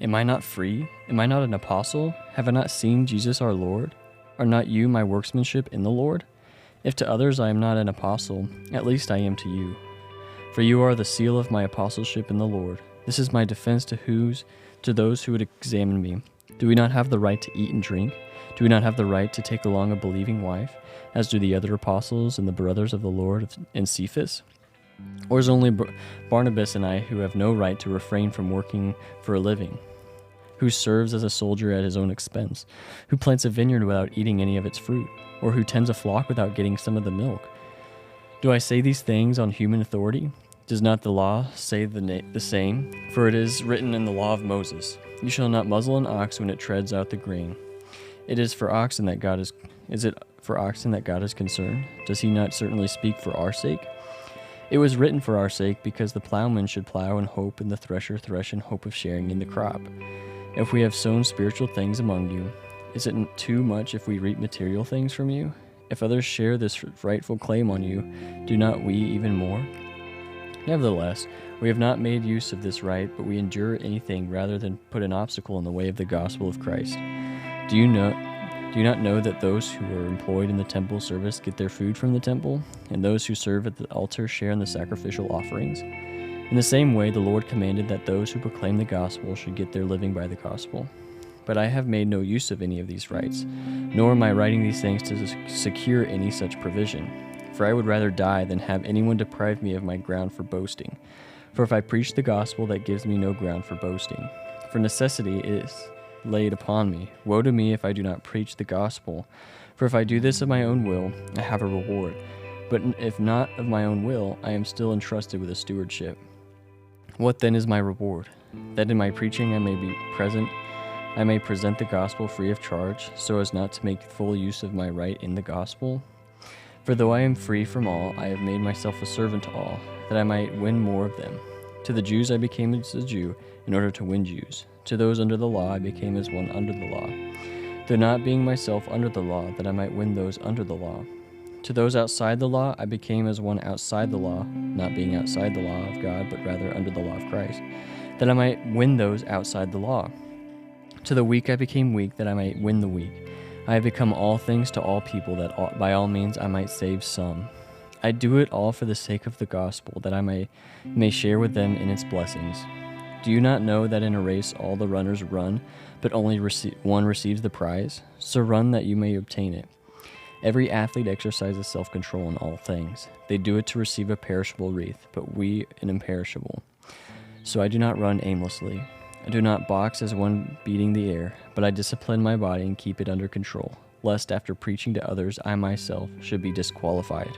Am I not free? Am I not an apostle? Have I not seen Jesus our Lord? Are not you my workmanship in the Lord? If to others I am not an apostle, at least I am to you. For you are the seal of my apostleship in the Lord. This is my defense to those who would examine me. Do we not have the right to eat and drink? Do we not have the right to take along a believing wife, as do the other apostles and the brothers of the Lord and Cephas? Or is only Barnabas and I who have no right to refrain from working for a living? Who serves as a soldier at his own expense? Who plants a vineyard without eating any of its fruit? Or who tends a flock without getting some of the milk? Do I say these things on human authority? Does not the law say the same? For it is written in the law of Moses, "You shall not muzzle an ox when it treads out the grain." Is it for oxen that God is concerned? Does he not certainly speak for our sake? It was written for our sake, because the plowman should plow in hope, and the thresher thresh in hope of sharing in the crop. If we have sown spiritual things among you, is it too much if we reap material things from you? If others share this rightful claim on you, do not we even more? Nevertheless, we have not made use of this right, but we endure anything rather than put an obstacle in the way of the gospel of Christ. Do you not know that those who are employed in the temple service get their food from the temple, and those who serve at the altar share in the sacrificial offerings? In the same way, the Lord commanded that those who proclaim the gospel should get their living by the gospel. But I have made no use of any of these rights, nor am I writing these things to secure any such provision. For I would rather die than have anyone deprive me of my ground for boasting. For if I preach the gospel, that gives me no ground for boasting. For necessity is laid upon me. Woe to me if I do not preach the gospel. For if I do this of my own will, I have a reward. But if not of my own will, I am still entrusted with a stewardship. What then is my reward? That in my preaching I may present the gospel free of charge, so as not to make full use of my right in the gospel? For though I am free from all, I have made myself a servant to all, that I might win more of them. To the Jews I became as a Jew, in order to win Jews. To those under the law I became as one under the law, though not being myself under the law, that I might win those under the law. To those outside the law I became as one outside the law, not being outside the law of God, but rather under the law of Christ, that I might win those outside the law. To the weak I became weak, that I might win the weak. I have become all things to all people, that by all means I might save some. I do it all for the sake of the gospel, that I may share with them in its blessings. Do you not know that in a race all the runners run, but only one receives the prize? So run that you may obtain it. Every athlete exercises self-control in all things. They do it to receive a perishable wreath, but we an imperishable. So I do not run aimlessly. I do not box as one beating the air, but I discipline my body and keep it under control, lest after preaching to others I myself should be disqualified.